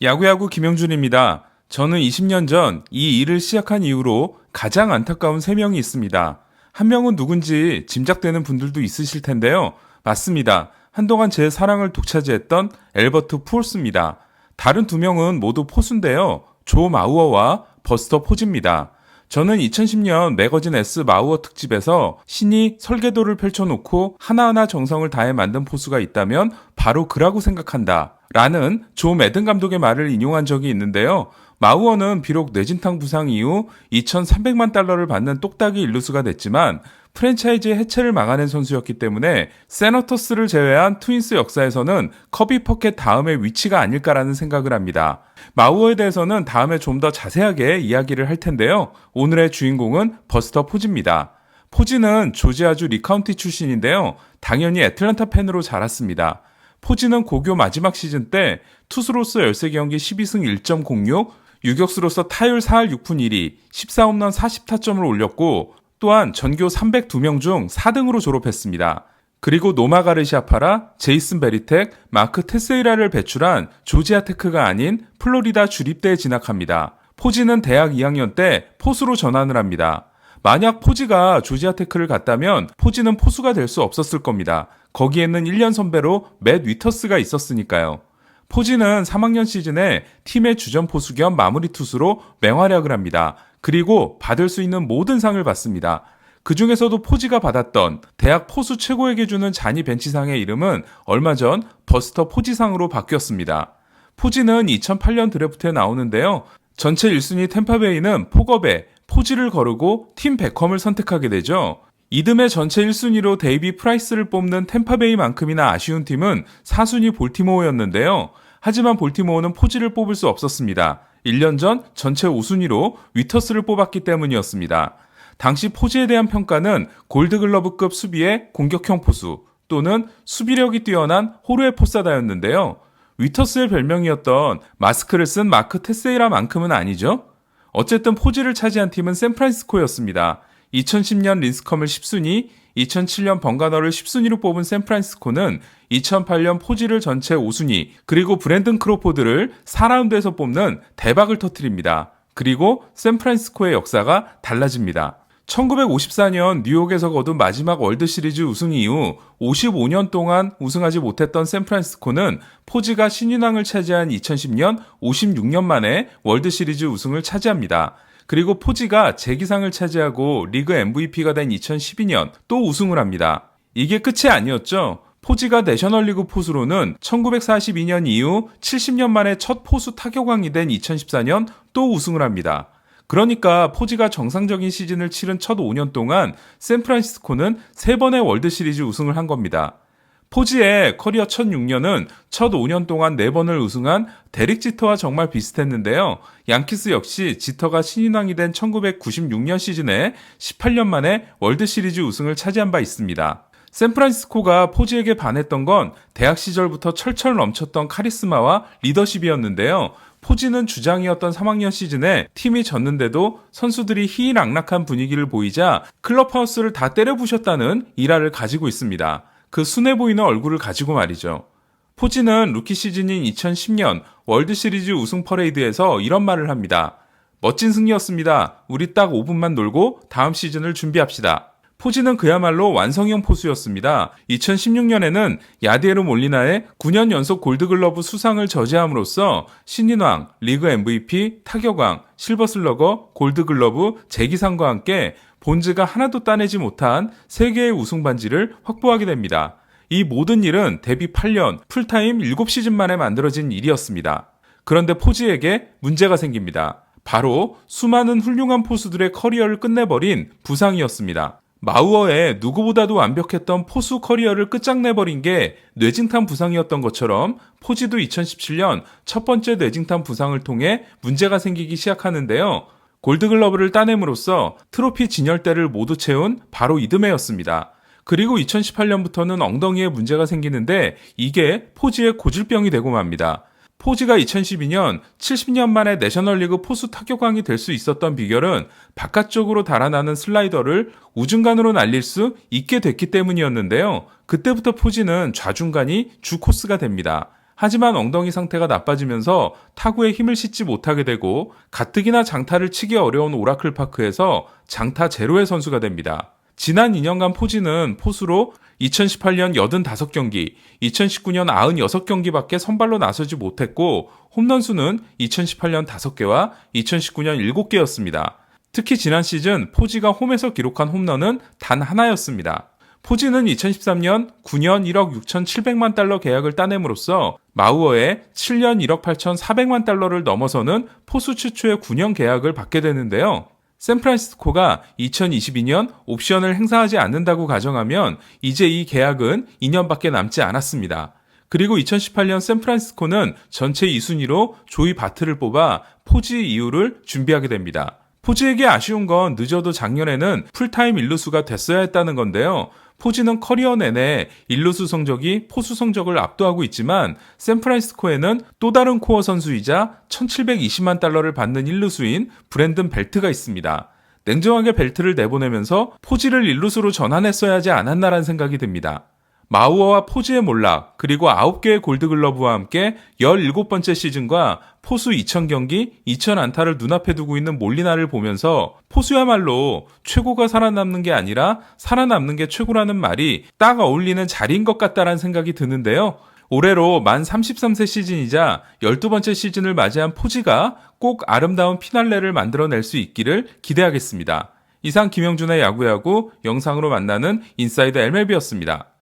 야구야구 김영준입니다. 저는 20년 전 이 일을 시작한 이후로 가장 안타까운 3명이 있습니다. 한 명은 누군지 짐작되는 분들도 있으실 텐데요. 맞습니다. 한동안 제 사랑을 독차지했던 엘버트 푸올스입니다. 다른 2명은 모두 포수인데요. 조 마우어와 버스터 포지입니다. 저는 2010년 매거진 S 마우어 특집에서 신이 설계도를 펼쳐놓고 하나하나 정성을 다해 만든 포수가 있다면 바로 그라고 생각한다. 라는 조 매든 감독의 말을 인용한 적이 있는데요. 마우어는 비록 뇌진탕 부상 이후 2,300만 달러를 받는 똑딱이 일루수가 됐지만 프랜차이즈의 해체를 막아낸 선수였기 때문에 세너터스를 제외한 트윈스 역사에서는 커비 퍼켓 다음의 위치가 아닐까라는 생각을 합니다. 마우어에 대해서는 다음에 좀 더 자세하게 이야기를 할 텐데요. 오늘의 주인공은 버스터 포지입니다. 포지는 조지아주 리카운티 출신인데요. 당연히 애틀랜타 팬으로 자랐습니다. 포지는 고교 마지막 시즌 때 투수로서 13경기 12승 1.06, 유격수로서 타율 4할 6푼 1리, 14홈런 40타점을 올렸고 또한 전교 302명 중 4등으로 졸업했습니다. 그리고 노마 가르시아파라, 제이슨 베리텍, 마크 테세이라를 배출한 조지아 테크가 아닌 플로리다 주립대에 진학합니다. 포지는 대학 2학년 때 포수로 전환을 합니다. 만약 포지가 조지아 테크를 갔다면 포지는 포수가 될 수 없었을 겁니다. 거기에는 1년 선배로 맷 위터스가 있었으니까요. 포지는 3학년 시즌에 팀의 주전 포수 겸 마무리 투수로 맹활약을 합니다. 그리고 받을 수 있는 모든 상을 받습니다. 그 중에서도 포지가 받았던 대학 포수 최고에게 주는 잔이 벤치상의 이름은 얼마 전 버스터 포지상으로 바뀌었습니다. 포지는 2008년 드래프트에 나오는데요. 전체 1순위 템파베이는 폭업에 포지를 거르고 팀 베컴을 선택하게 되죠. 이듬해 전체 1순위로 데이비 프라이스를 뽑는 템파베이만큼이나 아쉬운 팀은 4순위 볼티모어였는데요. 하지만 볼티모어는 포지를 뽑을 수 없었습니다. 1년 전 전체 5순위로 위터스를 뽑았기 때문이었습니다. 당시 포지에 대한 평가는 골드글러브급 수비의 공격형 포수 또는 수비력이 뛰어난 호르헤 포사다였는데요. 위터스의 별명이었던 마스크를 쓴 마크 테세이라만큼은 아니죠. 어쨌든 포지를 차지한 팀은 샌프란시스코였습니다. 2010년 린스컴을 10순위, 2007년 벙가너를 10순위로 뽑은 샌프란시스코는 2008년 포지를 전체 5순위, 그리고 브랜든 크로포드를 4라운드에서 뽑는 대박을 터뜨립니다. 그리고 샌프란시스코의 역사가 달라집니다. 1954년 뉴욕에서 거둔 마지막 월드시리즈 우승 이후 55년 동안 우승하지 못했던 샌프란시스코는 포지가 신인왕을 차지한 2010년 56년 만에 월드시리즈 우승을 차지합니다. 그리고 포지가 재기상을 차지하고 리그 MVP가 된 2012년 또 우승을 합니다. 이게 끝이 아니었죠. 포지가 내셔널리그 포수로는 1942년 이후 70년 만에 첫 포수 타격왕이 된 2014년 또 우승을 합니다. 그러니까 포지가 정상적인 시즌을 치른 첫 5년 동안 샌프란시스코는 3번의 월드시리즈 우승을 한 겁니다. 포지의 커리어 첫 6년은 첫 5년 동안 4번을 우승한 데릭 지터와 정말 비슷했는데요. 양키스 역시 지터가 신인왕이 된 1996년 시즌에 18년 만에 월드시리즈 우승을 차지한 바 있습니다. 샌프란시스코가 포지에게 반했던 건 대학 시절부터 철철 넘쳤던 카리스마와 리더십이었는데요. 포지는 주장이었던 3학년 시즌에 팀이 졌는데도 선수들이 희희락락한 분위기를 보이자 클럽하우스를 다 때려부셨다는 일화를 가지고 있습니다. 그 순해 보이는 얼굴을 가지고 말이죠. 포지는 루키 시즌인 2010년 월드시리즈 우승 퍼레이드에서 이런 말을 합니다. 멋진 승리였습니다. 우리 딱 5분만 놀고 다음 시즌을 준비합시다. 포지는 그야말로 완성형 포수였습니다. 2016년에는 야디에르 몰리나의 9년 연속 골드글러브 수상을 저지함으로써 신인왕, 리그 MVP, 타격왕, 실버슬러거, 골드글러브, 재기상과 함께 본즈가 하나도 따내지 못한 3개의 우승 반지를 확보하게 됩니다. 이 모든 일은 데뷔 8년, 풀타임 7시즌 만에 만들어진 일이었습니다. 그런데 포지에게 문제가 생깁니다. 바로 수많은 훌륭한 포수들의 커리어를 끝내버린 부상이었습니다. 마우어의 누구보다도 완벽했던 포수 커리어를 끝장내버린 게 뇌진탕 부상이었던 것처럼 포지도 2017년 첫 번째 뇌진탕 부상을 통해 문제가 생기기 시작하는데요. 골드글러브를 따냄으로써 트로피 진열대를 모두 채운 바로 이듬해였습니다. 그리고 2018년부터는 엉덩이에 문제가 생기는데 이게 포지의 고질병이 되고 맙니다. 포지가 2012년 70년 만에 내셔널리그 포수 타격왕이 될 수 있었던 비결은 바깥쪽으로 달아나는 슬라이더를 우중간으로 날릴 수 있게 됐기 때문이었는데요. 그때부터 포지는 좌중간이 주 코스가 됩니다. 하지만 엉덩이 상태가 나빠지면서 타구에 힘을 싣지 못하게 되고 가뜩이나 장타를 치기 어려운 오라클파크에서 장타 제로의 선수가 됩니다. 지난 2년간 포지는 포수로 2018년 85경기, 2019년 96경기밖에 선발로 나서지 못했고 홈런수는 2018년 5개와 2019년 7개였습니다. 특히 지난 시즌 포지가 홈에서 기록한 홈런은 단 하나였습니다. 포지는 2013년 9년 1억 6,700만 달러 계약을 따냄으로써 마우어의 7년 1억 8,400만 달러를 넘어서는 포수 최초의 9년 계약을 받게 되는데요. 샌프란시스코가 2022년 옵션을 행사하지 않는다고 가정하면 이제 이 계약은 2년밖에 남지 않았습니다. 그리고 2018년 샌프란시스코는 전체 2순위로 조이 바트를 뽑아 포지 이후를 준비하게 됩니다. 포지에게 아쉬운 건 늦어도 작년에는 풀타임 일루수가 됐어야 했다는 건데요. 포지는 커리어 내내 일루수 성적이 포수 성적을 압도하고 있지만 샌프란시스코에는 또 다른 코어 선수이자 1,720만 달러를 받는 일루수인 브랜든 벨트가 있습니다. 냉정하게 벨트를 내보내면서 포지를 일루수로 전환했어야 하지 않았나라는 생각이 듭니다. 마우어와 포지의 몰락, 그리고 9개의 골드글러브와 함께 17번째 시즌과 포수 2000경기, 2000안타를 눈앞에 두고 있는 몰리나를 보면서 포수야말로 최고가 살아남는 게 아니라 살아남는 게 최고라는 말이 딱 어울리는 자리인 것 같다라는 생각이 드는데요. 올해로 만 33세 시즌이자 12번째 시즌을 맞이한 포지가 꼭 아름다운 피날레를 만들어낼 수 있기를 기대하겠습니다. 이상 김영준의 야구야구 영상으로 만나는 인사이드 MLB였습니다.